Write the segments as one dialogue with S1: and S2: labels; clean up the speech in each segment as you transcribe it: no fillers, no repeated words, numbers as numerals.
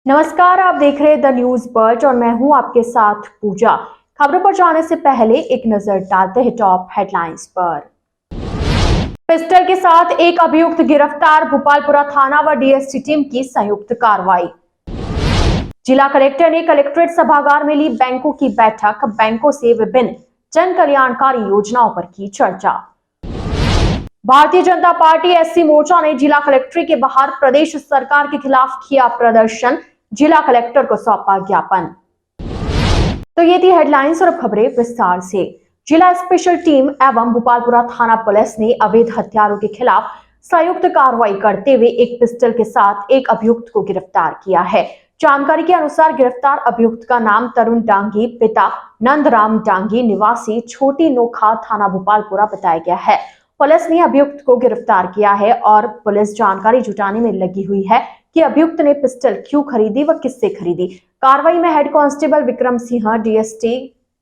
S1: नमस्कार, आप देख रहे हैं द न्यूज बर्ड और मैं हूं आपके साथ पूजा। खबरों पर जाने से पहले एक नजर डालते हैं टॉप हेडलाइंस पर। पिस्टल के साथ एक अभियुक्त गिरफ्तार, भोपालपुरा थाना व डीएसटी टीम की संयुक्त कार्रवाई। जिला कलेक्टर ने कलेक्ट्रेट सभागार में ली बैंकों की बैठक, बैंकों से विभिन्न जन कल्याणकारी योजनाओं पर की चर्चा। भारतीय जनता पार्टी एससी मोर्चा ने जिला कलेक्ट्रेट के बाहर प्रदेश सरकार के खिलाफ किया प्रदर्शन, जिला कलेक्टर को सौंपा ज्ञापन। तो ये थी हेडलाइंस और अब खबरें विस्तार से। जिला स्पेशल टीम एवं भोपालपुरा थाना पुलिस ने अवैध हथियारों के खिलाफ संयुक्त कार्रवाई करते हुए एक पिस्टल के साथ एक अभियुक्त को गिरफ्तार किया है। जानकारी के अनुसार गिरफ्तार अभियुक्त का नाम तरुण डांगी, पिता नंदराम डांगी, निवासी छोटी नोखा, थाना भोपालपुरा बताया गया है। पुलिस ने अभियुक्त को गिरफ्तार किया है और पुलिस जानकारी जुटाने में लगी हुई है कि अभियुक्त ने पिस्टल क्यों खरीदी व किससे खरीदी। कार्रवाई में head constable Vikram Singh, DST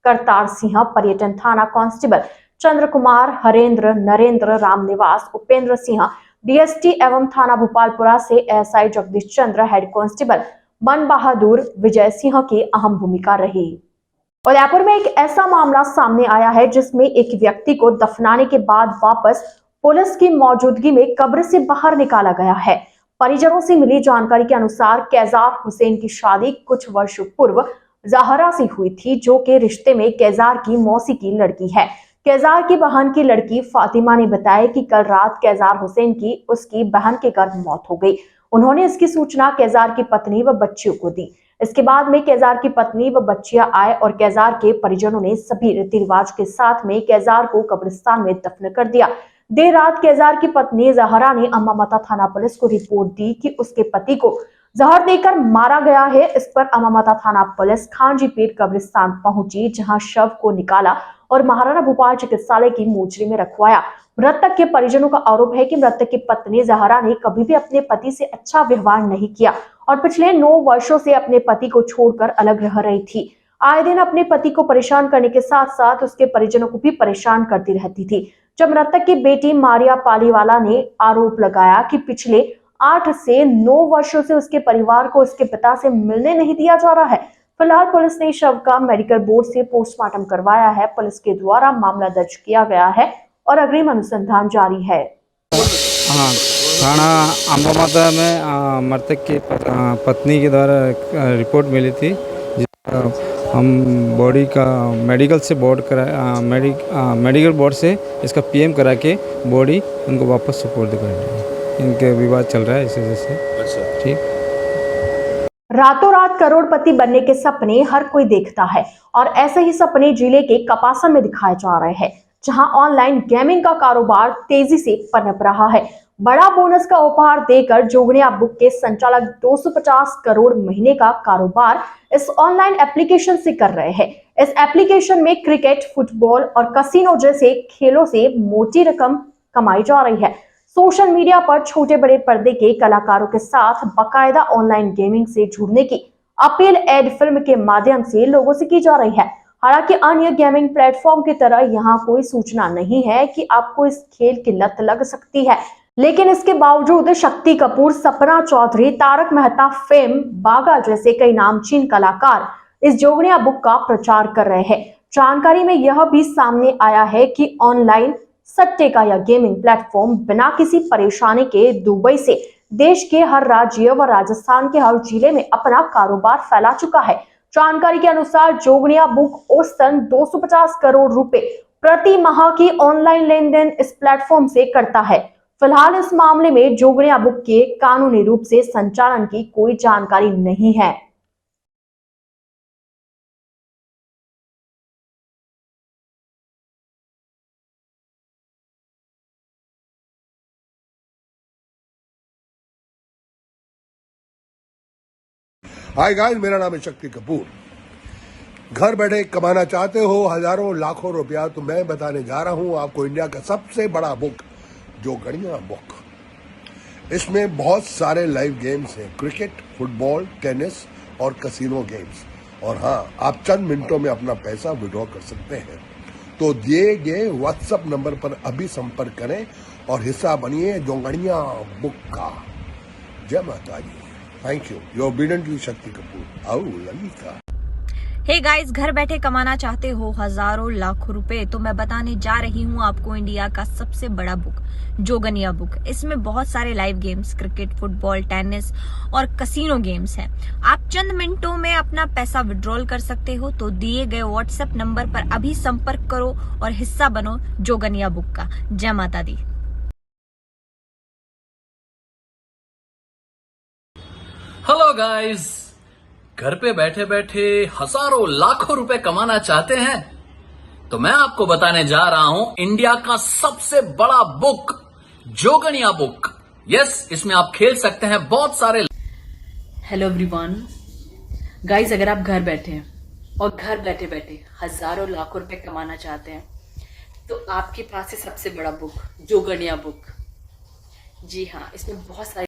S1: Kartar Singh, पर्यटन थाना कांस्टेबल चंद्र कुमार, हरेंद्र, नरेंद्र, रामनिवास, उपेंद्र सिंह, डीएसटी एवं थाना भोपालपुरा से एसआई जगदीश चंद्र, हेड कांस्टेबल मन बहादुर, विजय सिंह की अहम भूमिका रही। उदयपुर में एक ऐसा मामला सामने आया है जिसमें एक व्यक्ति को दफनाने के बाद वापस पुलिस की मौजूदगी में कब्र से बाहर निकाला गया है। परिजनों से मिली जानकारी के अनुसार कैजार हुसैन की शादी कुछ वर्ष पूर्व जहरा से हुई थी, जो कि रिश्ते में कैजार की मौसी की लड़की है। कैजार की बहन की लड़की फातिमा ने बताया कि कल रात कैजार हुसैन की उसकी बहन के घर मौत हो गई। उन्होंने इसकी सूचना कैजार की पत्नी व बच्चियों को दी। इसके बाद में कैजार की पत्नी व बच्चियां आए और कैजार के परिजनों ने सभी रीति रिवाज के साथ में कैजार को कब्रिस्तान में दफन कर दिया। देर रात कैजार की पत्नी जहरा ने अम्मा माता थाना पुलिस को रिपोर्ट दी कि उसके पति को जहर देकर मारा गया है। इस पर अम्मा माता थाना पुलिस खांजी पीर कब्रिस्तान पहुंची, जहां शव को निकाला और महाराणा भोपाल चिकित्सालय की मोर्चरी में रखवाया। मृतक के परिजनों का आरोप है कि मृतक की पत्नी जहरा ने कभी भी अपने पति से अच्छा व्यवहार नहीं किया और पिछले 9 वर्षों से अपने पति को छोड़कर अलग रह रही थी। आए दिन अपने पति को परेशान करने के साथ साथ उसके परिजनों को भी परेशान करती रहती थी। जब मृतक की बेटी मारिया पालीवाला ने आरोप लगाया कि पिछले 8 से 9 वर्षों से उसके परिवार को उसके पिता से मिलने नहीं दिया जा रहा है। फिलहाल पुलिस ने शव का मेडिकल बोर्ड से पोस्टमार्टम करवाया है। पुलिस के द्वारा मामला दर्ज किया गया है और अग्रिम अनुसंधान जारी है।
S2: हाँ, थाना अम्बा माता में मृतक की पत्नी के द्वारा रिपोर्ट मिली थी। हम बॉडी का मेडिकल से बोर्ड करा मेडिकल बोर्ड से इसका पीएम करा के बॉडी उनको वापस सुपुर्द कर देंगे। इनके विवाद चल रहा है इसी वजह से। अच्छा, ठीक।
S1: रातों रात करोड़पति बनने के सपने हर कोई देखता है और ऐसे ही सपने जिले के कपासा में दिखाए जा रहे हैं, जहां ऑनलाइन गेमिंग का कारोबार तेजी से पनप रहा है। बड़ा बोनस का उपहार देकर जोगनिया बुक के संचालक 250 करोड़ महीने का कारोबार इस ऑनलाइन एप्लीकेशन से कर रहे हैं। इस एप्लीकेशन में क्रिकेट, फुटबॉल और कसिनो जैसे खेलों से मोटी रकम कमाई जा रही है। सोशल मीडिया पर छोटे बड़े पर्दे के कलाकारों के साथ बाकायदा ऑनलाइन गेमिंग से जुड़ने की अपील एड फिल्म के माध्यम से लोगों से की जा रही है। हालांकि अन्य गेमिंग प्लेटफॉर्म की तरह यहाँ कोई सूचना नहीं है कि आपको इस खेल की लत लग सकती है, लेकिन इसके बावजूद शक्ति कपूर, सपना चौधरी, तारक मेहता, फेम, बागा जैसे कई नामचीन कलाकार इस जोगनिया बुक का प्रचार कर रहे हैं। जानकारी में यह भी सामने आया है कि ऑनलाइन सट्टे का यह गेमिंग प्लेटफॉर्म बिना किसी परेशानी के दुबई से देश के हर राज्य व राजस्थान के हर जिले में अपना कारोबार फैला चुका है। जानकारी के अनुसार जोगनिया बुक औसतन 250 करोड़ रुपए प्रति माह की ऑनलाइन लेन देन इस प्लेटफॉर्म से करता है। फिलहाल इस मामले में जोगनिया बुक के कानूनी रूप से संचालन की कोई जानकारी नहीं है।
S3: हाय गाइस, मेरा नाम है शक्ति कपूर। घर बैठे कमाना चाहते हो हजारों लाखों रुपया, तो मैं बताने जा रहा हूं आपको इंडिया का सबसे बड़ा बुक, जोगनिया बुक। इसमें बहुत सारे लाइव गेम्स हैं, क्रिकेट, फुटबॉल, टेनिस और कसिनो गेम्स। और हाँ, आप चंद मिनटों में अपना पैसा विड्रॉ कर सकते हैं। तो दिए गए व्हाट्सएप नंबर पर अभी संपर्क करें और हिस्सा बनिए जोगनिया बुक का। जय माता दी। Thank you, your ओबीडिएंटली Shakti Kapoor. आओ ललिता।
S4: हे गाइस, घर बैठे कमाना चाहते हो हजारों लाखों रुपए, तो मैं बताने जा रही हूँ आपको इंडिया का सबसे बड़ा बुक, जोगनिया बुक। इसमें बहुत सारे live games, cricket, football, tennis और कसीनो गेम्स हैं। आप चंद मिनटों में अपना पैसा विड्रॉल कर सकते हो। तो दिए गए व्हाट्सएप नंबर पर अभी संपर्क करो और हिस्सा बनो जोगनिया बुक का। जय माता दी।
S5: हेलो गाइस, घर पे बैठे बैठे हजारों लाखों रुपए कमाना चाहते हैं? तो मैं आपको बताने जा रहा हूं इंडिया का सबसे बड़ा बुक, जोगनिया बुक। यस, इसमें आप खेल सकते हैं बहुत सारे।
S6: हेलो एवरीवन गाइस, अगर आप घर बैठे हैं और घर बैठे बैठे हजारों लाखों रुपए कमाना चाहते हैं तो आपके पास है सबसे बड़ा बुक, जोगनिया बुक। जी हाँ, इसमें बहुत सारे।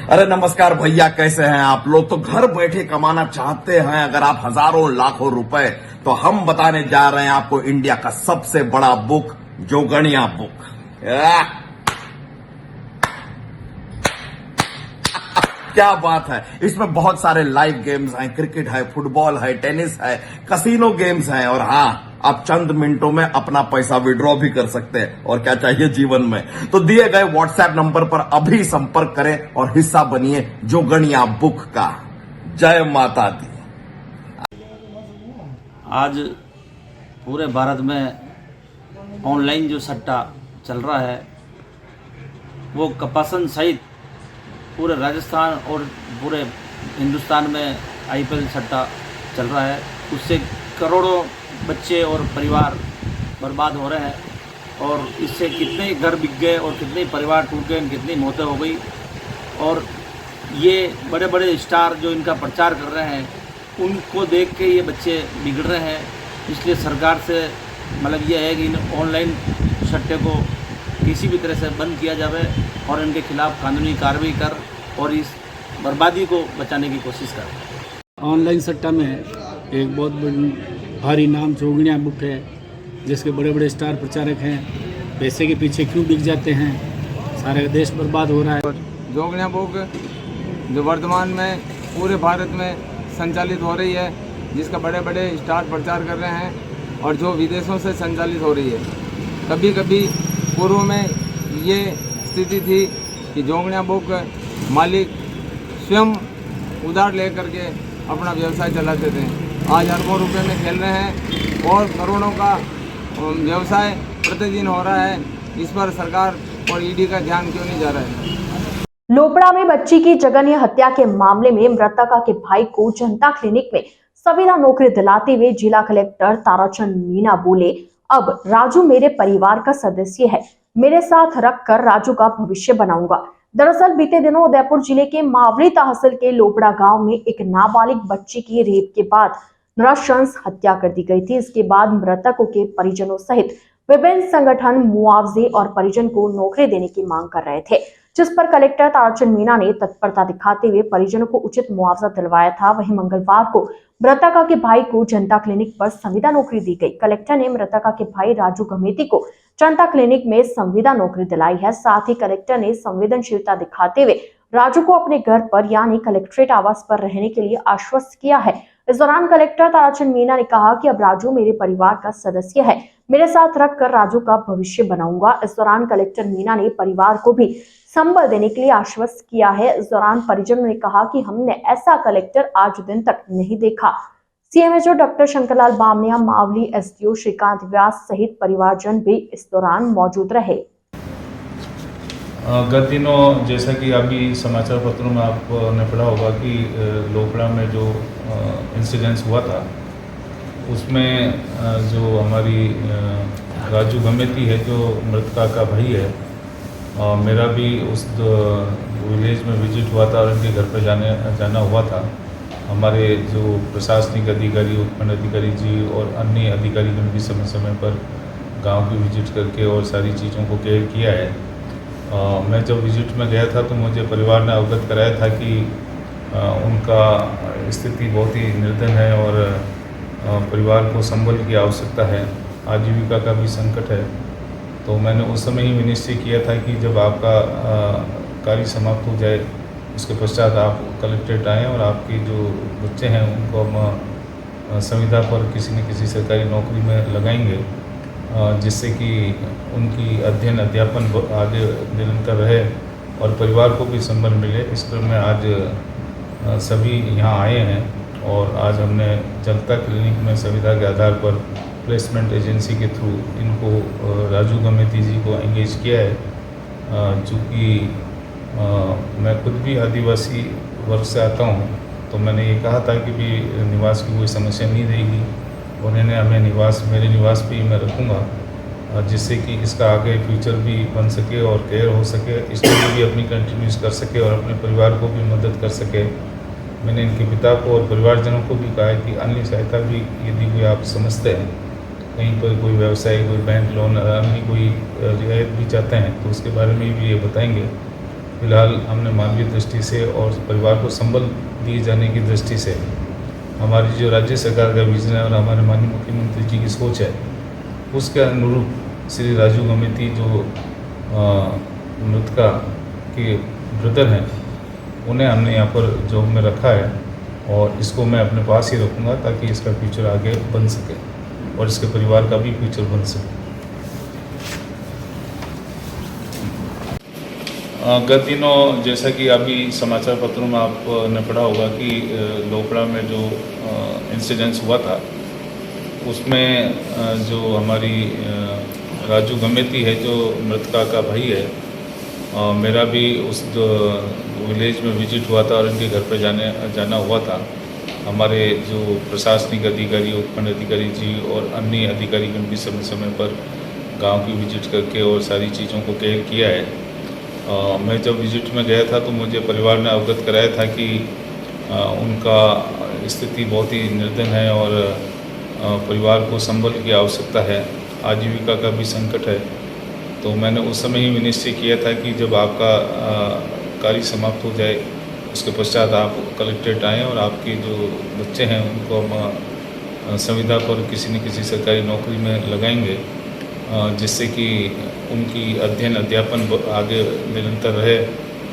S7: अरे नमस्कार भैया, कैसे हैं आप लोग? तो घर बैठे कमाना चाहते हैं अगर आप हजारों लाखों रुपए, तो हम बताने जा रहे हैं आपको इंडिया का सबसे बड़ा बुक, जोगनिया बुक। क्या बात है, इसमें बहुत सारे लाइव गेम्स हैं, क्रिकेट है, फुटबॉल है, टेनिस है, कसीनो गेम्स हैं, और हाँ, आप चंद मिनटों में अपना पैसा विड्रॉ भी कर सकते हैं। और क्या चाहिए जीवन में? तो दिए गए व्हाट्सएप नंबर पर अभी संपर्क करें और हिस्सा बनिए जोगनिया बुक का। जय माता दी।
S8: आज पूरे भारत में ऑनलाइन जो सट्टा चल रहा है वो कपासन सहित पूरे राजस्थान और पूरे हिंदुस्तान में आईपीएल सट्टा चल रहा है। उससे करोड़ों बच्चे और परिवार बर्बाद हो रहे हैं और इससे कितने घर बिक गए और कितने परिवार टूट गए, कितनी मौतें हो गई। और ये बड़े बड़े स्टार जो इनका प्रचार कर रहे हैं उनको देख के ये बच्चे बिगड़ रहे हैं। इसलिए सरकार से मतलब ये है कि इन ऑनलाइन सट्टे को किसी भी तरह से बंद किया जाए और इनके खिलाफ कानूनी कार्रवाई कर और इस बर्बादी को बचाने की कोशिश कर।
S9: ऑनलाइन सट्टा में एक बहुत भारी नाम जोगनिया बुक है, जिसके बड़े बड़े स्टार प्रचारक हैं। पैसे के पीछे क्यों बिक जाते हैं, सारे देश बर्बाद हो रहा है।
S2: जोगनिया बुक जो वर्तमान में पूरे भारत में संचालित हो रही है, जिसका बड़े बड़े स्टार प्रचार कर रहे हैं और जो विदेशों से संचालित हो रही है। कभी कभी पूर्व में ये स्थिति थी कि जोगनिया बुक मालिक स्वयं उधार लेकर के अपना व्यवसाय चलाते थे। आज अरबों रुपए में खेल रहे हैं और करोड़ों का व्यवसाय प्रतिदिन हो रहा है। इस पर सरकार और ईडी का ध्यान क्यों नहीं जा रहा है?
S1: लोपड़ा में बच्ची की जघन्य हत्या के मामले में मृतका के भाई को जनता क्लिनिक में संविदा नौकरी दिलाते हुए जिला कलेक्टर ताराचंद मीना बोले, अब राजू मेरे परिवार का सदस्य है, मेरे साथ रखकर राजू का भविष्य बनाऊंगा। दरअसल बीते दिनों उदयपुर जिले के मावली तहसील के लोपड़ा गांव में एक नाबालिग बच्ची की रेप के बाद नृशंस हत्या कर दी गई थी। इसके बाद मृतकों के परिजनों सहित विभिन्न संगठन मुआवजे और परिजन को नौकरी देने की मांग कर रहे थे, जिस पर कलेक्टर ताराचंद मीना ने तत्परता दिखाते हुए परिजनों को उचित मुआवजा दिलवाया था। वहीं मंगलवार को मृतका के भाई को जनता क्लिनिक पर संविदा नौकरी दी गई। कलेक्टर ने मृतका के भाई राजू गमेती को जनता क्लिनिक में संविदा नौकरी दिलाई है। साथ ही कलेक्टर ने संवेदनशीलता दिखाते हुए राजू को अपने घर पर यानी कलेक्ट्रेट आवास पर रहने के लिए आश्वस्त किया है। इस दौरान कलेक्टर ताराचंद मीना ने कहा कि अब राजू मेरे परिवार का सदस्य है, मेरे साथ रखकर राजू का भविष्य बनाऊंगा। इस दौरान कलेक्टर मीना ने परिवार को भी संबल देने के लिए आश्वस्त किया है। इस दौरान परिजनों ने कहा कि हमने ऐसा कलेक्टर आज दिन तक नहीं देखा। CMHO doctor Shankarlal Bamania, Mavli SDO Shrikant Vyas सहित परिवारजन भी इस दौरान मौजूद रहे।
S10: गत दिनों जैसा कि अभी समाचार पत्रों में आपने पढ़ा होगा कि लोपड़ा में जो इंसिडेंस हुआ था उसमें जो हमारी राजू गमेती है जो मृतका का भाई है, मेरा भी उस विलेज में विजिट हुआ था और उनके घर पर जाना हुआ था। हमारे जो प्रशासनिक अधिकारी, उत्पन्न अधिकारी जी और अन्य अधिकारी ने भी समय समय पर गांव की विजिट करके और सारी चीज़ों को केयर किया है। मैं जब विजिट में गया था तो मुझे परिवार ने अवगत कराया था कि उनका स्थिति बहुत ही निर्धन है और परिवार को संबल की आवश्यकता है, आजीविका का भी संकट है। तो मैंने उस समय ही निश्चय किया था कि जब आपका कार्य समाप्त हो जाए उसके पश्चात आप कलेक्ट्रेट आएँ और आपके जो बच्चे हैं उनको हम संविदा पर किसी न किसी सरकारी नौकरी में लगाएंगे, जिससे कि उनकी अध्ययन अध्यापन आगे निरंतर रहे और परिवार को भी संबल मिले। इस क्रम में आज सभी यहाँ आए हैं और आज हमने जनता क्लिनिक में संविदा के आधार पर प्लेसमेंट एजेंसी के थ्रू इनको राजू गमेती जी को एंगेज किया है। चूँकि मैं खुद भी आदिवासी वर्ग से आता हूँ, तो मैंने ये कहा था कि भी निवास की कोई समस्या नहीं रहेगी। उन्होंने हमें मेरे निवास पे ही मैं रखूँगा, जिससे कि इसका आगे फ्यूचर भी बन सके और केयर हो सके, स्टडी भी अपनी कंटिन्यूस कर सके और अपने परिवार को भी मदद कर सके। मैंने इनके पिता को और परिवारजनों को भी कहा है कि अन्य सहायता भी यदि कोई आप समझते हैं, कहीं पर कोई व्यवसाय, कोई बैंक लोन, अन्य कोई रियायत भी चाहते हैं, तो उसके बारे में भी ये बताएंगे। फिलहाल हमने मानवीय दृष्टि से और परिवार को संबल दिए जाने की दृष्टि से हमारी जो राज्य सरकार का विजन है और हमारे माननीय मुख्यमंत्री जी की सोच है, उसके अनुरूप श्री राजू गमेती जो मृतका के ब्रदर हैं, उन्हें हमने यहाँ पर जॉब में रखा है और इसको मैं अपने पास ही रखूँगा ताकि इसका फ्यूचर आगे बन सके और इसके परिवार का भी फ्यूचर बन सके। गत दिनों जैसा कि अभी समाचार पत्रों में आपने पढ़ा होगा कि लोपड़ा में जो इंसिडेंस हुआ था, उसमें जो हमारी राजू गमेती है जो मृतका का भाई है, मेरा भी उस विलेज में विजिट हुआ था और इनके घर पर जाना हुआ था। हमारे जो प्रशासनिक अधिकारी, उपखंड अधिकारी जी और अन्य अधिकारीगण भी समय समय पर गांव की विजिट करके और सारी चीज़ों को केयर किया है। मैं जब विजिट में गया था तो मुझे परिवार ने अवगत कराया था कि उनका स्थिति बहुत ही निर्धन है और परिवार को संबल की आवश्यकता है, आजीविका का भी संकट है। तो मैंने उस समय ही निश्चय किया था कि जब आपका कार्य समाप्त हो जाए उसके पश्चात आप कलेक्ट्रेट आएँ और आपके जो बच्चे हैं उनको हम संविदा पर किसी न किसी सरकारी नौकरी में लगाएंगे, जिससे कि उनकी अध्ययन अध्यापन आगे निरंतर रहे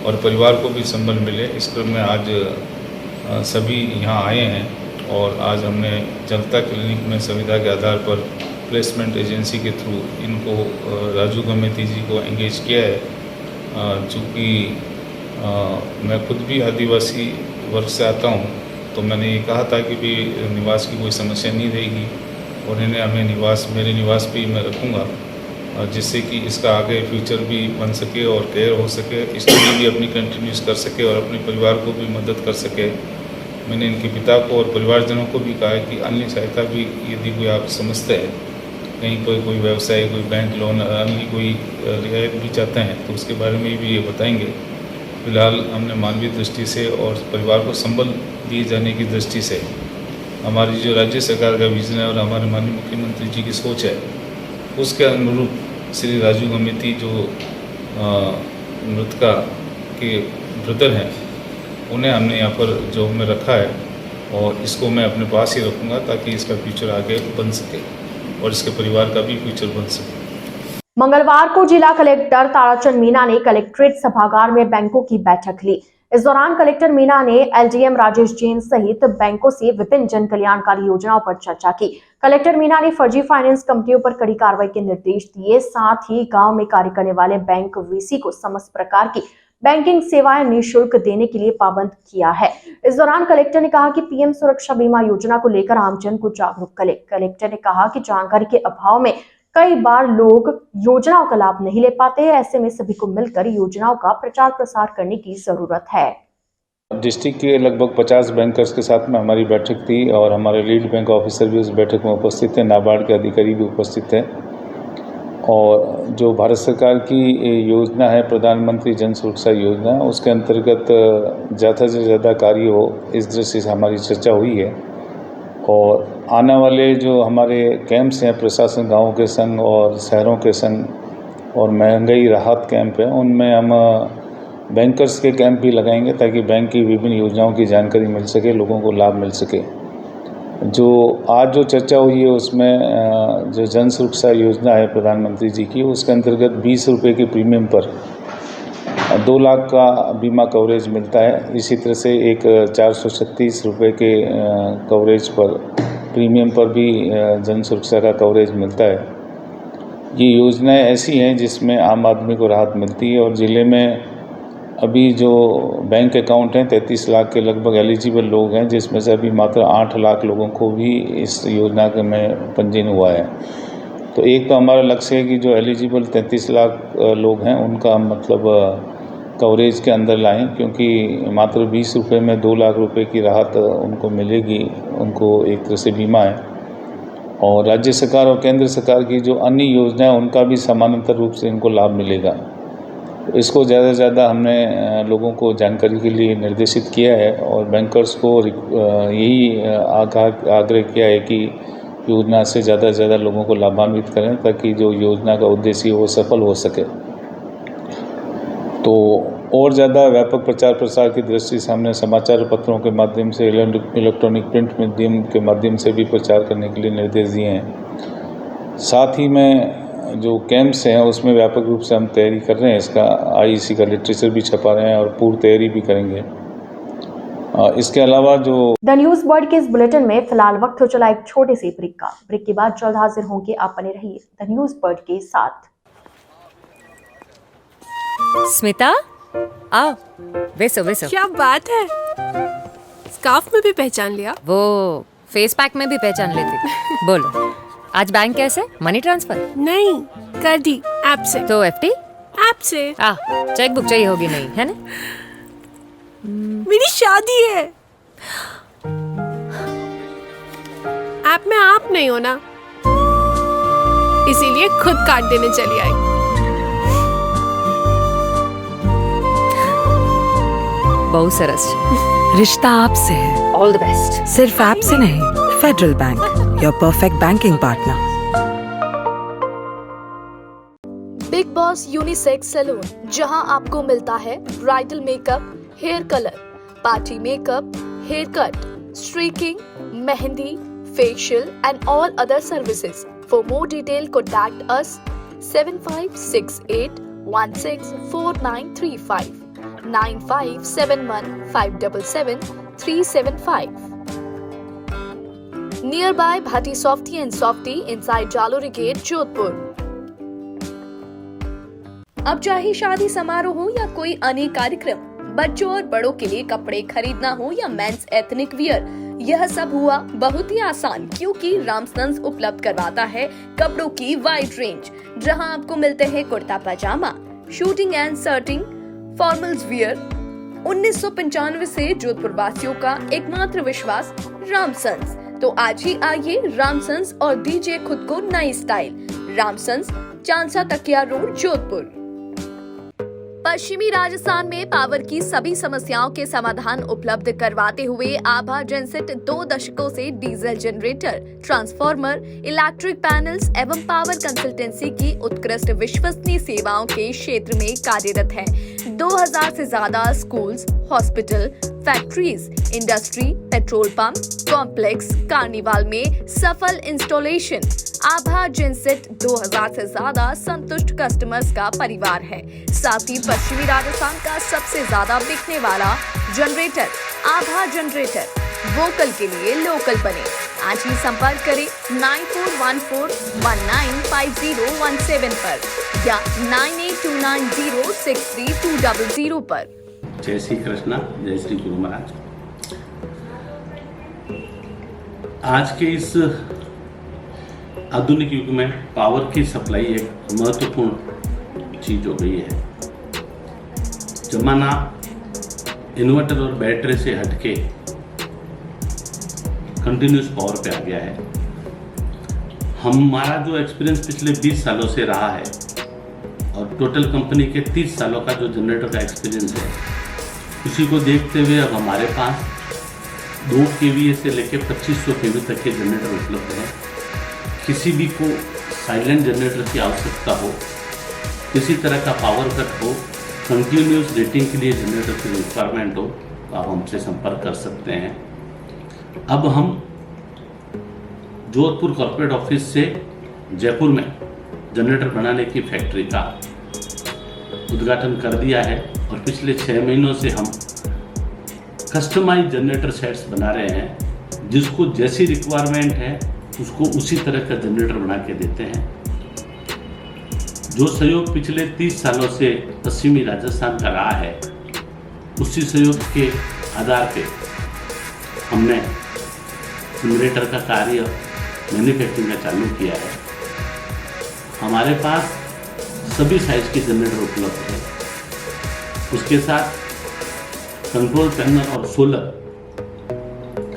S10: और परिवार को भी संबल मिले। इस क्रम में आज सभी यहाँ आए हैं और आज हमने जनता क्लिनिक में संविदा के आधार पर प्लेसमेंट एजेंसी के थ्रू इनको राजू गमेती जी को एंगेज किया है। चूँकि मैं खुद भी आदिवासी वर्ग से आता हूँ, तो मैंने ये कहा था कि भी निवास की कोई समस्या नहीं रहेगी। उन्होंने हमें मेरे निवास पे ही मैं रखूँगा, जिससे कि इसका आगे फ्यूचर भी बन सके और केयर हो सके, स्टडी भी अपनी कंटिन्यूस कर सके और अपने परिवार को भी मदद कर सके। मैंने इनके पिता को और परिवारजनों को भी कहा है कि अन्य सहायता भी यदि कोई आप समझते हैं, कहीं पर कोई व्यवसाय, कोई बैंक लोन, अन्य कोई रियायत भी चाहते हैं, तो उसके बारे में भी ये बताएंगे। फिलहाल हमने मानवीय दृष्टि से और परिवार को संबल दिए जाने की दृष्टि से हमारी जो राज्य सरकार का विजन है और हमारे माननीय मुख्यमंत्री जी की सोच है, उसके अनुरूप श्री राजू गमेती जो मृतका के ब्रदर हैं, उन्हें हमने यहाँ पर जॉब में रखा है और इसको मैं अपने पास ही रखूँगा ताकि इसका फ्यूचर आगे बन सके और इसके परिवार का भी फ्यूचर बन सके।
S1: मंगलवार को जिला कलेक्टर ताराचंद मीना ने कलेक्ट्रेट सभागार में बैंकों की बैठक ली। इस दौरान कलेक्टर मीना ने एलडीएम राजेश जैन सहित बैंकों से विभिन्न जन कल्याणकारी योजनाओं पर चर्चा की। कलेक्टर मीना ने फर्जी फाइनेंस कंपनियों पर कड़ी कार्रवाई के निर्देश दिए। साथ ही गांव में कार्य करने वाले बैंक वीसी को समस्त प्रकार की बैंकिंग सेवाएं निःशुल्क देने के लिए पाबंद किया है। इस दौरान कलेक्टर ने कहा कि पीएम सुरक्षा बीमा योजना को लेकर आमजन को जागरूक करें। कलेक्टर ने कहा कि जानकारी के अभाव में कई बार लोग योजनाओं का लाभ नहीं ले पाते हैं। ऐसे में सभी को मिलकर योजनाओं का प्रचार प्रसार करने की जरूरत है।
S10: डिस्ट्रिक्ट के लगभग 50 बैंकर्स के साथ में हमारी बैठक थी और हमारे लीड बैंक ऑफिसर भी उस बैठक में उपस्थित थे, नाबार्ड के अधिकारी भी उपस्थित थे। और जो भारत सरकार की योजना है प्रधानमंत्री जन सुरक्षा योजना, उसके अंतर्गत ज़्यादा से ज़्यादा कार्य हो, इस दृष्टि से हमारी चर्चा हुई है। और आने वाले जो हमारे कैंप्स हैं प्रशासन गाँव के संग और शहरों के संग और महंगाई राहत कैंप है, उनमें हम बैंकर्स के कैंप भी लगाएंगे ताकि बैंक की विभिन्न योजनाओं की जानकारी मिल सके, लोगों को लाभ मिल सके। जो आज जो चर्चा हुई है उसमें जो जन सुरक्षा योजना है प्रधानमंत्री जी की, उसके अंतर्गत 20 रुपये के प्रीमियम पर 2 लाख का बीमा कवरेज मिलता है। इसी तरह से एक 436 रुपये के कवरेज पर प्रीमियम पर भी जन सुरक्षा का कवरेज मिलता है। ये योजनाएं ऐसी हैं जिसमें आम आदमी को राहत मिलती है और ज़िले में अभी जो बैंक अकाउंट हैं 33 लाख के लगभग एलिजिबल लोग हैं, जिसमें से अभी मात्र 8 लाख लोगों को भी इस योजना के में पंजीयन हुआ है। तो एक तो हमारा लक्ष्य है कि जो एलिजिबल 33 लाख लोग हैं उनका मतलब कवरेज के अंदर लाएं, क्योंकि मात्र 20 रुपये में 2 लाख रुपए की राहत उनको मिलेगी। उनको एक तरह से बीमा है और राज्य सरकार और केंद्र सरकार की जो अन्य योजनाएं उनका भी समानांतर रूप से इनको लाभ मिलेगा। इसको ज़्यादा से ज़्यादा हमने लोगों को जानकारी के लिए निर्देशित किया है और बैंकर्स को यही आग्रह किया है कि योजना से ज़्यादा लोगों को लाभान्वित करें ताकि जो योजना का उद्देश्य वो सफल हो सके। तो और ज़्यादा व्यापक प्रचार प्रसार की दृष्टि से हमने समाचार पत्रों के माध्यम से, इलेक्ट्रॉनिक प्रिंट माध्यम के माध्यम से भी प्रचार करने के लिए निर्देश दिए हैं। साथ ही में जो कैंप्स हैं उसमें व्यापक रूप से हम तैयारी कर रहे हैं। इसका आईईसी का लिटरेचर भी छपा रहे हैं और पूर्व तैयारी भी करेंगे। इसके अलावा जो
S1: द न्यूज वर्ल्ड के इस बुलेटिन में फिलहाल वक्त हो चला एक छोटे से ब्रेक का। ब्रेक के बाद जल्द हाजिर होंगे। आप बने रहिए द न्यूज वर्ल्ड के साथ।
S11: स्मिता आओ, बेसो बेसो।
S12: क्या बात है, स्कार्फ में भी पहचान लिया?
S11: वो फेस पैक में भी पहचान लेती। बोलो आज बैंक कैसे? Money transfer?
S12: नहीं, कर दी ऐप से।
S11: तो एफडी?
S12: ऐप से।
S11: चेक बुक चाहिए होगी नहीं है ना?
S12: मेरी शादी है। ऐप में आप नहीं हो ना, इसीलिए खुद काट देने चली आई।
S11: बहुत सरस।
S13: रिश्ता आपसे है।
S11: All the best.
S13: सिर्फ ऐप से नहीं, Federal Bank, your perfect banking partner.
S14: Big Boss unisex salon, जहां आपको मिलता है bridal makeup, hair colour, party makeup, hair cut, streaking, mehndi, facial and all other services. For more detail contact us 7568 164935 9571 577 375. Nearby Bhatti Softy and Softy inside Jalori Gate, Jodhpur. अब चाहे शादी समारोह हो या कोई अन्य कार्यक्रम, बच्चों और बड़ों के लिए कपड़े खरीदना हो या मेंस एथनिक वियर, यह सब हुआ बहुत ही आसान, क्योंकि रामसन्स उपलब्ध करवाता है कपड़ों की वाइड रेंज, जहां आपको मिलते हैं kurta pyjama, suiting and shirting, formals wear. 1995 से जोधपुर वासियों का एकमात्र विश्वास रामसन्स। तो आज ही आइए रामसन्स और दीजिए खुद को नई स्टाइल। रामसन्स, चांदसा तकिया रोड, जोधपुर। पश्चिमी राजस्थान में पावर की सभी समस्याओं के समाधान उपलब्ध करवाते हुए आभा जेनसेट 2 दशकों से diesel generator, transformer, electric panels एवं पावर कंसल्टेंसी की उत्कृष्ट विश्वसनीय सेवाओं के क्षेत्र में कार्यरत है। 2000 से ज्यादा schools, hospital, factories, industry, petrol pump, complex, carnival में सफल इंस्टॉलेशन। आभा जेनसेट 2000 से ज्यादा संतुष्ट कस्टमर्स का परिवार है। साथ ही पश्चिमी राजस्थान का सबसे ज्यादा बिकने वाला जनरेटर आभा जनरेटर। वोकल के लिए लोकल बने। आज ही संपर्क करें 9414195017 पर या 9829063200 पर।
S15: जय श्री कृष्णा, जय श्री गुरु महाराज। आज के इस आधुनिक युग में पावर की सप्लाई एक महत्वपूर्ण चीज हो गई है। जमाना इन्वर्टर और बैटरी से हटके कंटिन्यूस पावर पे आ गया है। हमारा जो एक्सपीरियंस पिछले 20 सालों से रहा है और टोटल कंपनी के 30 सालों का जो जनरेटर का एक्सपीरियंस है, उसी को देखते हुए अब हमारे पास 2 kVA से लेकर 2500 kV तक के जनरेटर उपलब्ध हैं। किसी भी को साइलेंट जनरेटर की आवश्यकता हो, किसी तरह का पावर कट हो, कंटिन्यूस रेटिंग के लिए जनरेटर की रिक्वायरमेंट हो, तो आप हमसे संपर्क कर सकते हैं। अब हम जोधपुर कॉर्पोरेट ऑफिस से जयपुर में जनरेटर बनाने की फैक्ट्री का उद्घाटन कर दिया है और पिछले 6 महीनों से हम कस्टमाइज जनरेटर सेट्स बना रहे हैं। जिसको जैसी रिक्वायरमेंट है उसको उसी तरह का जनरेटर बना के देते हैं। जो सहयोग पिछले 30 सालों से पश्चिमी राजस्थान का रहा है, उसी सहयोग के आधार पे हमने जनरेटर का कार्य मैन्युफैक्चरिंग का चालू किया है। हमारे पास सभी साइज के जनरेटर उपलब्ध है। उसके साथ कंट्रोल पैनल और सोलर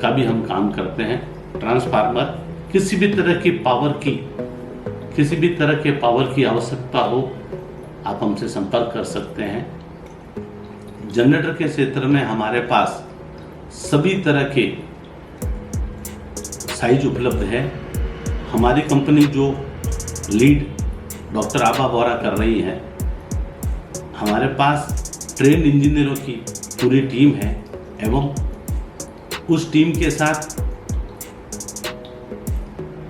S15: का भी हम काम करते हैं। ट्रांसफार्मर, किसी भी तरह के पावर की आवश्यकता हो आप हमसे संपर्क कर सकते हैं। जनरेटर के क्षेत्र में हमारे पास सभी तरह के साइज उपलब्ध है। हमारी कंपनी जो लीड डॉक्टर आभा बोरा कर रही है, हमारे पास ट्रेन इंजीनियरों की पूरी टीम है एवं उस टीम के साथ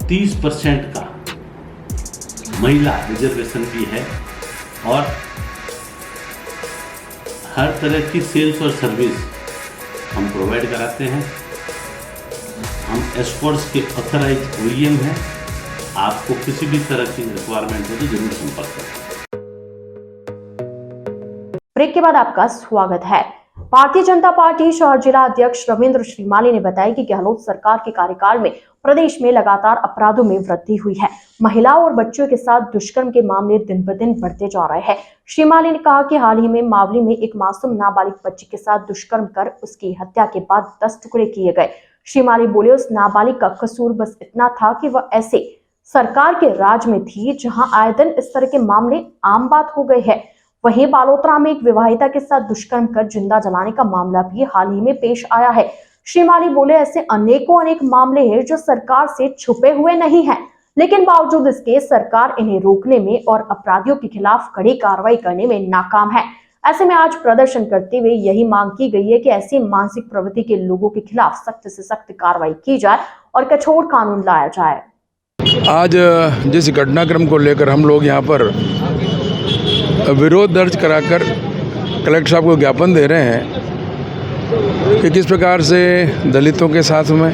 S15: 30% का महिला रिजर्वेशन भी है और हर तरह की सेल्स और सर्विस हम प्रोवाइड कराते हैं। हम एस्कॉर्ट्स के ऑथराइज OEM हैं। आपको किसी भी तरह की रिक्वायरमेंट हो तो जरूर संपर्क करें।
S1: ब्रेक के बाद आपका स्वागत है। भारतीय जनता पार्टी शहर जिला अध्यक्ष रविंद्र श्रीमाली ने बताया कि गहलोत सरकार के कार्यकाल में प्रदेश में लगातार अपराधों में वृद्धि हुई है। महिलाओं और बच्चों के साथ दुष्कर्म के मामले दिन ब दिन बढ़ते जा रहे हैं। श्रीमाली ने कहा कि हाल ही में मावली में एक मासूम नाबालिग बच्ची के साथ दुष्कर्म कर उसकी हत्या के बाद 10 टुकड़े किए गए। श्रीमाली बोले उस नाबालिग का कसूर बस इतना था कि वह ऐसे सरकार के राज में थी जहां आए दिन इस तरह के मामले आम बात हो गए हैं। वहीं बालोतरा में एक विवाहिता के साथ दुष्कर्म कर जिंदा जलाने का मामला भी हाल ही में पेश आया है। श्रीमाली बोले ऐसे अनेक मामले हैं जो सरकार से छुपे हुए नहीं हैं, लेकिन बावजूद इसके सरकार इन्हें रोकने में और अपराधियों के खिलाफ कड़ी कार्रवाई करने में नाकाम है। ऐसे में आज प्रदर्शन करते हुए यही मांग की गई है कि ऐसी मानसिक प्रवृत्ति के लोगों के खिलाफ सख्त से सख्त कार्रवाई की जाए और कठोर कानून लाया जाए।
S16: आज जिस घटनाक्रम को लेकर हम लोग यहाँ पर विरोध दर्ज कराकर कलेक्टर साहब को ज्ञापन दे रहे हैं कि किस प्रकार से दलितों के साथ में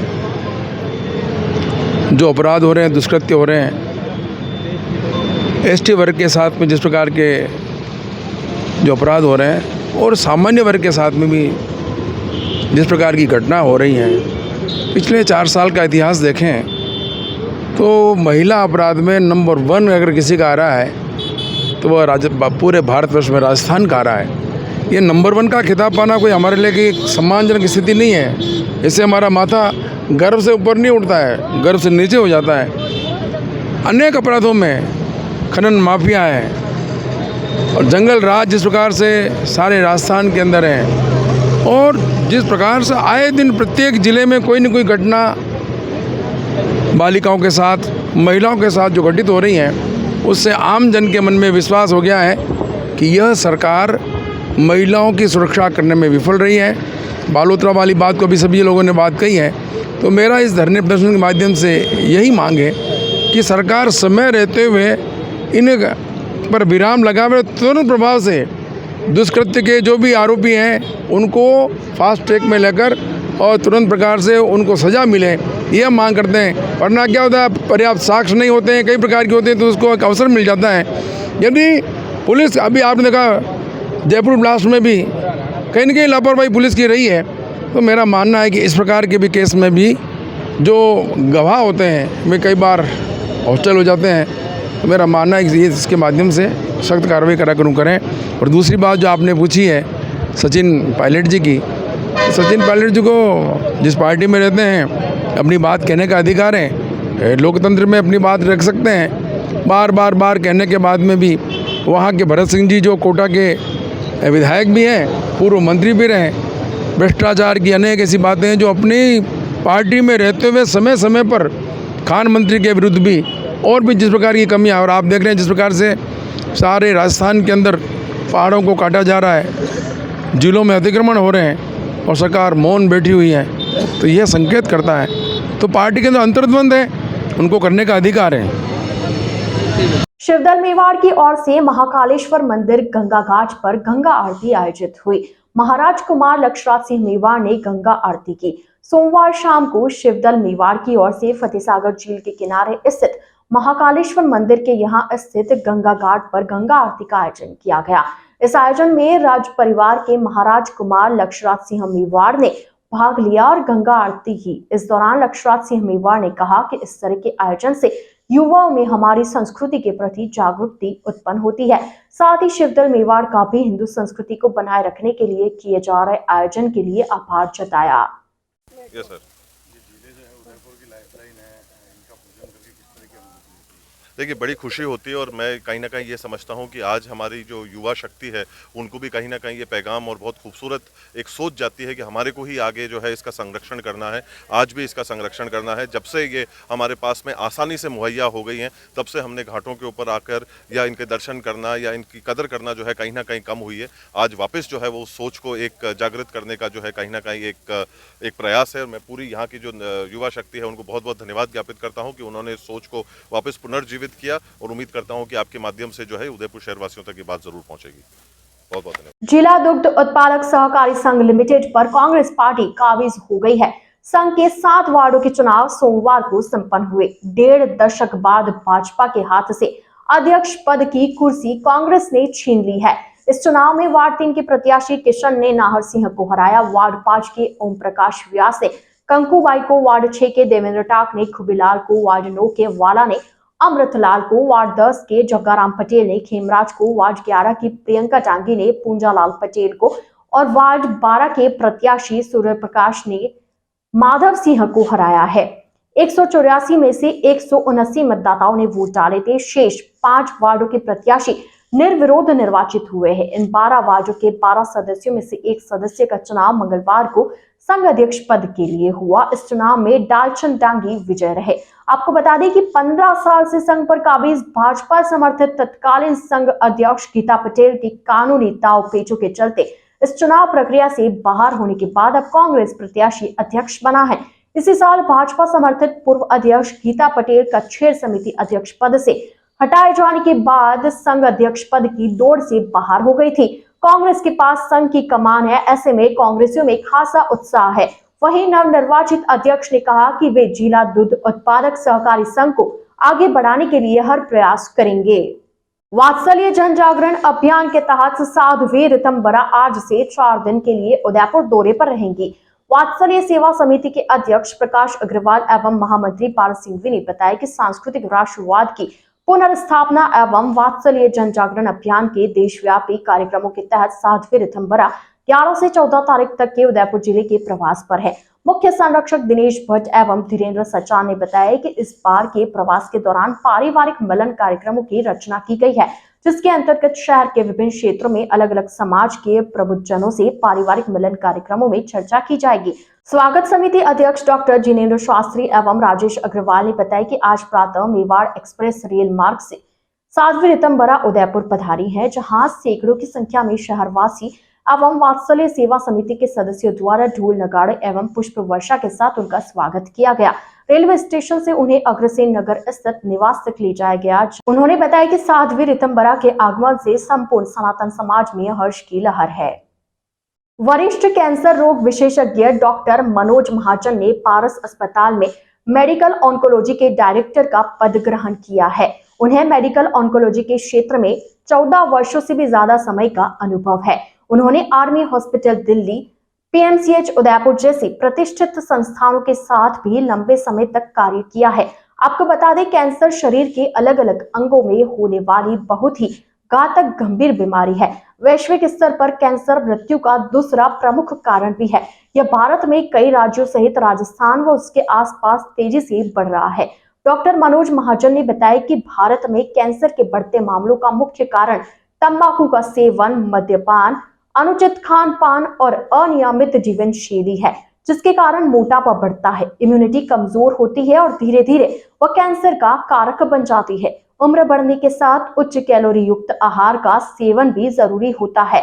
S16: जो अपराध हो रहे हैं, दुष्कृत्य हो रहे हैं, ST वर्ग के साथ में जिस प्रकार के जो अपराध हो रहे हैं और सामान्य वर्ग के साथ में भी जिस प्रकार की घटना हो रही हैं। पिछले 4 साल का इतिहास देखें तो महिला अपराध में नंबर 1 अगर किसी का आ रहा है तो वह पूरे भारतवर्ष में राजस्थान का आ रहा है। ये नंबर 1 का खिताब पाना कोई हमारे लिए कि सम्मानजनक स्थिति नहीं है। इससे हमारा माथा गर्व से ऊपर नहीं उठता है, गर्व से नीचे हो जाता है। अनेक अपराधों में खनन माफिया है और जंगल राज जिस प्रकार से सारे राजस्थान के अंदर हैं और जिस प्रकार से आए दिन प्रत्येक ज़िले में कोई न कोई घटना बालिकाओं के साथ, महिलाओं के साथ जो घटित हो रही हैं, उससे आम जन के मन में विश्वास हो गया है कि यह सरकार महिलाओं की सुरक्षा करने में विफल रही है। बालोतरा वाली बात को भी सभी लोगों ने बात कही है। तो मेरा इस धरने प्रदर्शन के माध्यम से यही मांग है कि सरकार समय रहते हुए इन पर विराम लगावे, तुरंत प्रभाव से दुष्कृत्य के जो भी आरोपी हैं उनको फास्ट ट्रैक में लेकर और तुरंत प्रकार से उनको सज़ा मिले, ये हम मांग करते हैं। वरना क्या होता है, पर्याप्त साक्ष्य नहीं होते हैं, कई प्रकार के होते हैं, तो उसको एक अवसर मिल जाता है। यदि पुलिस, अभी आपने देखा जयपुर ब्लास्ट में भी कहीं न कहीं लापरवाही पुलिस की रही है, तो मेरा मानना है कि इस प्रकार के भी केस में भी जो गवाह होते हैं वे कई बार हॉस्टल हो जाते हैं। तो मेरा मानना है कि इसके माध्यम से सख्त कार्रवाई करें। और दूसरी बात जो आपने पूछी है सचिन पायलट जी की, सचिन पायलट जी को जिस पार्टी में रहते हैं अपनी बात कहने का अधिकार है, लोकतंत्र में अपनी बात रख सकते हैं। बार कहने के बाद में भी वहाँ के भरत सिंह जी जो कोटा के विधायक भी हैं, पूर्व मंत्री भी रहे, भ्रष्टाचार की अनेक ऐसी बातें हैं जो अपनी पार्टी में रहते हुए समय समय पर खान मंत्री के विरुद्ध भी और भी जिस प्रकार की कमियां, और आप देख रहे हैं जिस प्रकार से सारे राजस्थान के अंदर पहाड़ों को काटा जा रहा है, जिलों में अतिक्रमण हो रहे हैं और सरकार मौन बैठी हुई है, तो यह संकेत करता है। तो पार्टी के अंदर अंतर्द्वंद है, उनको करने का अधिकार है।
S1: शिवदल मेवाड़ की ओर से महाकालेश्वर मंदिर गंगा घाट पर गंगा आरती आयोजित हुई। महाराज कुमार लक्षराज सिंह मेवाड़ ने गंगा आरती की। सोमवार शाम को शिवदल मेवाड़ की ओर से फतेहसागर झील के किनारे स्थित महाकालेश्वर मंदिर के यहां स्थित गंगा घाट पर गंगा आरती का आयोजन किया गया। इस आयोजन में राज परिवार के महाराज कुमार लक्षराज सिंह मेवाड़ ने भाग लिया और गंगा आरती की। इस दौरान लक्षराज सिंह मेवाड़ ने कहा कि इस तरह के आयोजन से युवाओं में हमारी संस्कृति के प्रति जागरूकता उत्पन्न होती है। साथ ही शिवदल मेवाड़ का भी हिंदू संस्कृति को बनाए रखने के लिए किए जा रहे आयोजन के लिए आभार जताया।
S17: देखिए, बड़ी खुशी होती है और मैं कहीं ना कहीं ये समझता हूँ कि आज हमारी जो युवा शक्ति है उनको भी कहीं ना कहीं ये पैगाम और बहुत खूबसूरत एक सोच जाती है कि हमारे को ही आगे जो है इसका संरक्षण करना है। आज भी इसका संरक्षण करना है। जब से ये हमारे पास में आसानी से मुहैया हो गई हैं, तब से हमने घाटों के ऊपर आकर या इनके दर्शन करना या इनकी कदर करना जो है कहीं ना कहीं कम हुई है। आज वापस जो है वो सोच को एक जागृत करने का जो है कहीं ना कहीं एक प्रयास है। और मैं पूरी यहाँ की जो युवा शक्ति है उनको बहुत बहुत धन्यवाद ज्ञापित करता हूँ कि उन्होंने इस सोच को वापस पुनर्जीवित किया और उम्मीद करता हूं कि आपके माध्यम से जो है उदयपुर शहरवासियों तक ये बात जरूर पहुंचेगी। बहुत बहुत धन्यवाद।
S1: जिला दुग्ध उत्पादक सहकारी संघ लिमिटेड पर कांग्रेस पार्टी काबिज हो गई है। संघ के 7 वार्डों के चुनाव सोमवार को संपन्न हुए। 1.5 दशक बाद भाजपा के हाथ से अध्यक्ष पद की कुर्सी कांग्रेस ने छीन ली है। इस चुनाव में वार्ड 3 के प्रत्याशी किशन ने नाहर सिंह को हराया। वार्ड 5 के ओम प्रकाश व्यास ने कंकुबाई को, वार्ड 6 के देवेंद्र टाक ने खुबीलाल को, वार्ड 9 के वाला ने अमृतलाल को, वार्ड 10 के जग्गाराम पटेल ने खेमराज को, वार्ड 11 की प्रियंका टांगी ने पूंजालाल पटेल को और वार्ड 12 के प्रत्याशी सूर्य प्रकाश ने माधव सिंह को हराया है। 184 में से 179 मतदाताओं ने वोट डाले थे। शेष 5 वार्डों के प्रत्याशी निर्विरोध निर्वाचित हुए हैं। इन 12 वार्डों के 12 सदस्यों में से एक सदस्य का चुनाव मंगलवार को संघ अध्यक्ष पद के लिए हुआ। इस चुनाव में डालचंद डांगी विजय रहे। आपको बता दें कि 15 साल से संघ पर काबिज भाजपा समर्थित तत्कालीन संघ अध्यक्ष गीता पटेल की कानूनी दांव-पेचों के चलते इस चुनाव प्रक्रिया से बाहर होने के बाद अब कांग्रेस प्रत्याशी अध्यक्ष बना है। इसी साल भाजपा समर्थित पूर्व अध्यक्ष गीता पटेल का क्षेत्र समिति अध्यक्ष पद से हटाए जाने के बाद संघ अध्यक्ष पद की दौड़ से बाहर हो गई थी। कांग्रेस के पास संघ की कमान है, ऐसे में कांग्रेसियों में खासा उत्साह है। वहीं नवनिर्वाचित अध्यक्ष ने कहा कि वे जिला दूध उत्पादक सहकारी संघ को आगे बढ़ाने के लिए हर प्रयास करेंगे। वात्सल्य जन जागरण अभियान के तहत साध्वी ऋतंबरा आज से 4 दिन के लिए उदयपुर दौरे पर रहेंगी। वात्सल्य सेवा समिति के अध्यक्ष प्रकाश अग्रवाल एवं महामंत्री पारस सिंघवी ने बताया कि सांस्कृतिक राष्ट्रवाद की पुनर्स्थापना एवं वात्सल्य जन जागरण अभियान के देशव्यापी कार्यक्रमों के तहत साध्वी ऋतंबरा 11 से 14 तारीख तक के उदयपुर जिले के प्रवास पर है। मुख्य संरक्षक दिनेश भट्ट एवं धीरेन्द्र सचान ने बताया कि इस बार के प्रवास के दौरान पारिवारिक मिलन कार्यक्रमों की रचना की गई है, जिसके अंतर्गत शहर के विभिन्न क्षेत्रों में अलग अलग समाज के प्रबुद्धजनों से पारिवारिक मिलन कार्यक्रमों में चर्चा की जाएगी। स्वागत समिति अध्यक्ष डॉक्टर जिनेन्द्र शास्त्री एवं राजेश अग्रवाल ने बताया कि आज प्रातः मेवाड़ एक्सप्रेस रेल मार्ग से साध्वी ऋतंबरा उदयपुर पधारी है, जहां सैकड़ों की संख्या में शहरवासी एवं वात्सल्य सेवा समिति के सदस्यों द्वारा ढोल नगाड़े एवं पुष्प वर्षा के साथ उनका स्वागत किया गया। रेलवे स्टेशन से उन्हें अग्रसेन नगर स्थित निवास तक ले जाया गया। उन्होंने बताया कि साध्वी ऋतंबरा के आगमन से संपूर्ण सनातन समाज में हर्ष की लहर है। वरिष्ठ कैंसर रोग विशेषज्ञ डॉक्टर मनोज महाजन ने पारस अस्पताल में मेडिकल ऑन्कोलॉजी के डायरेक्टर का पद ग्रहण किया है। उन्हें मेडिकल ऑन्कोलॉजी के क्षेत्र में 14 वर्षों से भी ज्यादा समय का अनुभव है। उन्होंने army hospital Delhi, PMCH Udaipur जैसी प्रतिष्ठित संस्थानों के साथ भी लंबे समय तक कार्य किया है। आपको बता दें, कैंसर शरीर के अलग अलग अंगों में होने वाली बहुत ही घातक गंभीर बीमारी है। वैश्विक स्तर पर कैंसर मृत्यु का दूसरा प्रमुख कारण भी है। यह भारत में कई राज्यों सहित राजस्थान व उसके आसपास तेजी से बढ़ रहा है। डॉक्टर मनोज महाजन ने बताया कि भारत में कैंसर के बढ़ते मामलों का मुख्य कारण तंबाकू का सेवन, मद्यपान, अनुचित खान पान और अनियमित जीवन शैली है, जिसके कारण मोटापा बढ़ता है, इम्यूनिटी कमजोर होती है और धीरे धीरे वह कैंसर का कारक बन जाती है। उम्र बढ़ने के साथ उच्च कैलोरी युक्त आहार का सेवन भी जरूरी होता है।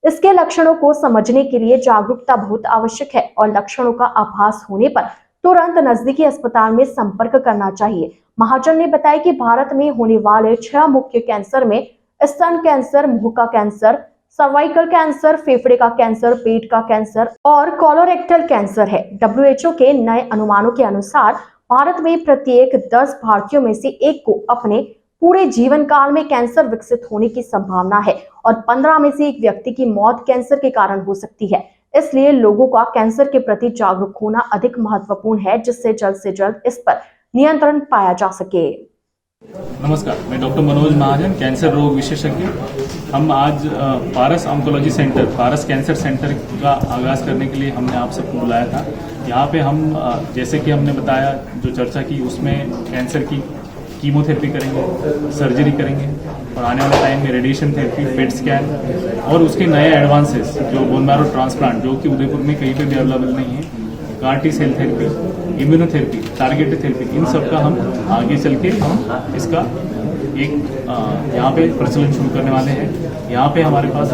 S1: इसके लक्षणों को समझने के लिए जागरूकता बहुत आवश्यक है और लक्षणों का आभास होने पर तुरंत नजदीकी अस्पताल में संपर्क करना चाहिए। महाजन ने बताया कि भारत में होने वाले 6 मुख्य कैंसर में स्तन कैंसर, मुंह का कैंसर, सर्वाइकल कैंसर, फेफड़े का कैंसर, पेट का कैंसर और कोलोरेक्टल कैंसर है। WHO के नए अनुमानों के अनुसार भारत में प्रत्येक 10 भारतीयों में से एक को अपने पूरे जीवन काल में कैंसर विकसित होने की संभावना है और 15 में से एक व्यक्ति की मौत कैंसर के कारण हो सकती है। इसलिए लोगों का कैंसर के प्रति जागरूक होना अधिक महत्वपूर्ण है, जिससे जल्द से जल्द इस पर नियंत्रण पाया जा सके।
S18: नमस्कार, मैं डॉक्टर मनोज महाजन, कैंसर रोग विशेषज्ञ। हम आज पारस ऑन्कोलॉजी सेंटर, पारस कैंसर सेंटर का आगाज़ करने के लिए हमने आप सबको बुलाया था। यहाँ पे हम जैसे कि हमने बताया, जो चर्चा की उसमें कैंसर की कीमोथेरेपी करेंगे, सर्जरी करेंगे और आने वाले टाइम में रेडिएशन थेरेपी, पेट स्कैन और उसके नए एडवांसेस जो बोन मैरो ट्रांसप्लांट, जो कि उदयपुर में कहीं पे भी अवेलेबल नहीं है, CAR-T cell therapy, immunotherapy, targeted therapy, इन सब का हम आगे चल के हम इसका एक यहाँ पे प्रचलन शुरू करने वाले हैं। यहाँ पे हमारे पास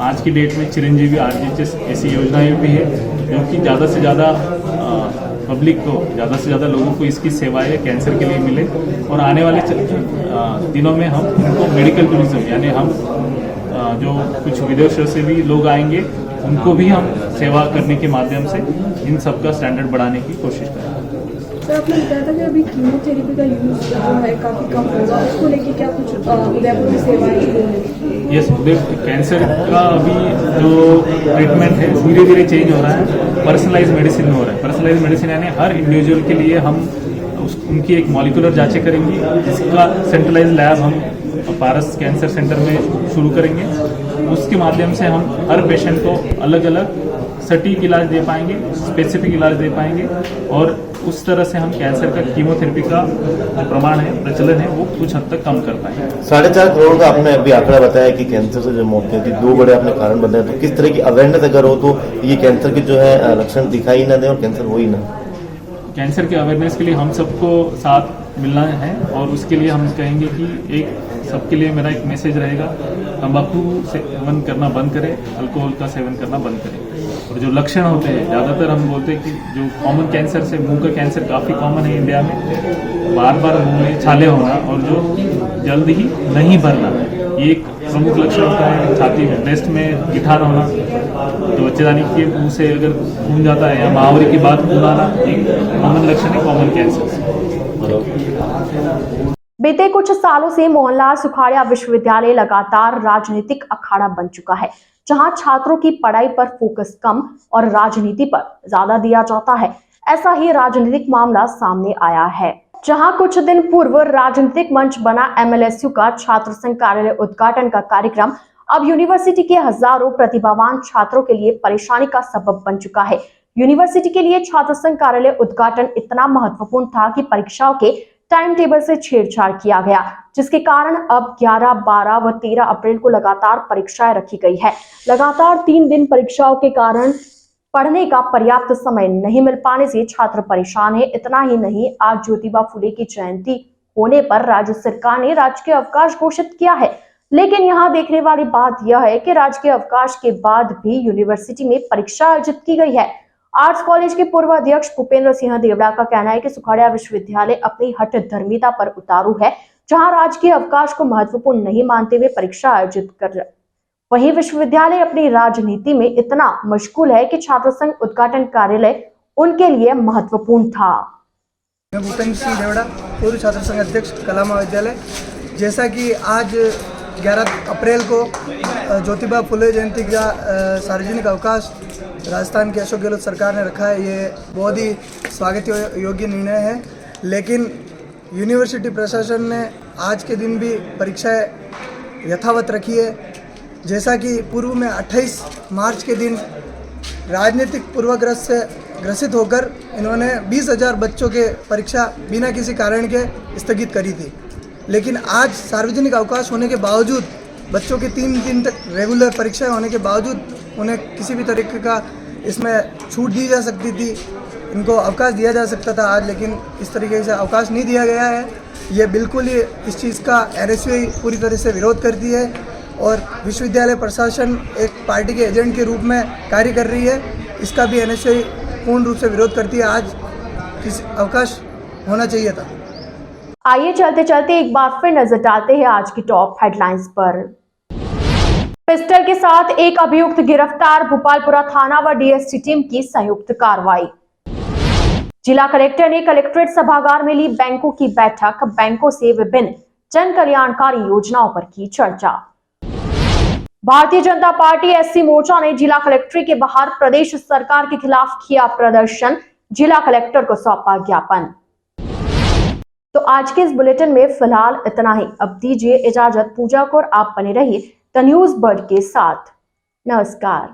S18: आज की डेट में चिरंजीवी RGHS ऐसी योजनाएं भी है जो कि ज़्यादा से ज़्यादा पब्लिक को, ज़्यादा से ज़्यादा लोगों को इसकी सेवाएं कैंसर के लिए मिले। और आने वाले दिनों में हम इनको मेडिकल टूरिज्म, यानी हम जो कुछ विदेशों से भी लोग आएंगे उनको भी हम सेवा करने के माध्यम से इन सब का स्टैंडर्ड बढ़ाने की कोशिश करेंगे।
S12: सर, आपने बताया था कि अभी कीमोथेरेपी का यूज जो है काफ़ी कम होगा, उसको लेके क्या कुछ उदयपुर में सेवाएं होंगी?
S18: यस, कैंसर का अभी जो ट्रीटमेंट है धीरे धीरे चेंज हो रहा है, पर्सनलाइज मेडिसिन में हो रहा है। पर्सनलाइज मेडिसिन यानी हर इंडिविजुअल के लिए हम उनकी एक मॉलिक्यूलर जांचें करेंगे, जिसका सेंट्रलाइज लैब हम पारस कैंसर सेंटर में शुरू करेंगे। उसके माध्यम से हम हर पेशेंट को अलग अलग सटीक इलाज दे पाएंगे, स्पेसिफिक इलाज दे पाएंगे और उस तरह से हम कैंसर का कीमोथेरेपी का जो प्रमाण है, प्रचलन है, वो कुछ हद तक कम कर पाएंगे।
S19: 4.5 करोड़ का आपने अभी आंकड़ा बताया कि कैंसर से जो मौतें थी, 2 बड़े आपने कारण बताए, तो किस तरह की अवेयरनेस अगर हो तो ये कैंसर के जो है लक्षण दिखाई ना दे और कैंसर हो ही ना।
S18: कैंसर के अवेयरनेस के लिए हम सबको साथ मिलना है और उसके लिए हम कहेंगे कि एक सबके लिए मेरा एक मैसेज रहेगा, तंबाकू सेवन करना बंद करें, अल्कोहल का सेवन करना बंद करें। और जो लक्षण होते हैं, ज़्यादातर हम बोलते हैं कि जो कॉमन कैंसर से मुंह का कैंसर काफ़ी कॉमन है इंडिया में, बार बार मुंह में छाले होना और जो जल्द ही नहीं भरना, ये एक प्रमुख लक्षण होता है। छाती में, ब्रेस्ट में गिठार होना, जो बच्चेदानी के मुंह से अगर खून जाता है या महावरी की बात खून आना, एक कॉमन लक्षण है कॉमन कैंसर।
S1: बीते कुछ सालों से मोहनलाल सुखाड़िया विश्वविद्यालय लगातार राजनीतिक अखाड़ा बन चुका है, जहां छात्रों की पढ़ाई पर फोकस कम और राजनीति पर ज्यादा दिया जाता है। ऐसा ही राजनीतिक मामला सामने आया है, जहां कुछ दिन पूर्व राजनीतिक मंच बना MLSU का छात्र संघ कार्यालय उद्घाटन का कार्यक्रम अब यूनिवर्सिटी के हजारों प्रतिभावान छात्रों के लिए परेशानी का सबब बन चुका है। यूनिवर्सिटी के लिए छात्र संघ कार्यालय उद्घाटन इतना महत्वपूर्ण था कि परीक्षाओं के टाइम टेबल से छेड़छाड़ किया गया, जिसके कारण अब 11, 12 व 13 अप्रैल को लगातार परीक्षाएं रखी गई है। लगातार 3 दिन परीक्षाओं के कारण पढ़ने का पर्याप्त समय नहीं मिल पाने से छात्र परेशान है। इतना ही नहीं, आज ज्योतिबा फुले की जयंती होने पर राज्य सरकार ने राजकीय अवकाश घोषित किया है, लेकिन यहाँ देखने वाली बात यह है कि राजकीय अवकाश के बाद भी यूनिवर्सिटी में परीक्षा आयोजित की गई है। आर्ट्स कॉलेज के पूर्व अध्यक्ष भूपेंद्र सिंह देवड़ा का कहना है कि सुखाड़िया विश्वविद्यालय अपनी हठधर्मिता पर उतारू है, जहां राजकीय अवकाश को महत्वपूर्ण नहीं मानते हुए परीक्षा आयोजित कर रहे। वहीं विश्वविद्यालय अपनी राजनीति में इतना मशगूल है कि छात्र संघ उद्घाटन कार्यालय उनके लिए महत्वपूर्ण था।
S20: मैं भूपेंद्र सिंह देवड़ा, पूर्व छात्र संघ अध्यक्ष कला महाविद्यालय। जैसा कि आज 11 अप्रैल को ज्योतिबा फुले जयंती का सार्वजनिक अवकाश राजस्थान की अशोक गहलोत सरकार ने रखा है, ये बहुत ही स्वागत योग्य निर्णय है। लेकिन यूनिवर्सिटी प्रशासन ने आज के दिन भी परीक्षाएं यथावत रखी है। जैसा कि पूर्व में 28 मार्च के दिन राजनीतिक पूर्वाग्रह से ग्रसित होकर इन्होंने 20,000 बच्चों के परीक्षा बिना किसी कारण के स्थगित करी थी। लेकिन आज सार्वजनिक अवकाश होने के बावजूद, बच्चों की 3 दिन तक रेगुलर परीक्षाएं होने के बावजूद उन्हें किसी भी तरीके का इसमें छूट दी जा सकती थी, इनको अवकाश दिया जा सकता था आज, लेकिन इस तरीके से अवकाश नहीं दिया गया है। ये बिल्कुल ही इस चीज़ का NSU पूरी तरह से विरोध करती है और विश्वविद्यालय प्रशासन एक पार्टी के एजेंट के रूप में कार्य कर रही है, इसका भी NSU पूर्ण रूप से विरोध करती है। आज किसी अवकाश होना चाहिए था।
S1: आइए चलते चलते एक बार फिर नजर डालते हैं आज की टॉप हेडलाइंस पर। पिस्टल के साथ एक अभियुक्त गिरफ्तार, भोपालपुरा थाना व डीएसटी टीम की संयुक्त कार्रवाई। जिला कलेक्टर ने कलेक्ट्रेट सभागार में ली बैंकों की बैठक, बैंकों से विभिन्न जन कल्याणकारी योजनाओं पर की चर्चा। भारतीय जनता पार्टी एससी मोर्चा ने जिला कलेक्ट्रेट के बाहर प्रदेश सरकार के खिलाफ किया प्रदर्शन, जिला कलेक्टर को सौंपा ज्ञापन। तो आज के इस बुलेटिन में फिलहाल इतना ही। अब दीजिए इजाजत, पूजा को, और आप बने रहिए द न्यूज बर्ड के साथ। नमस्कार।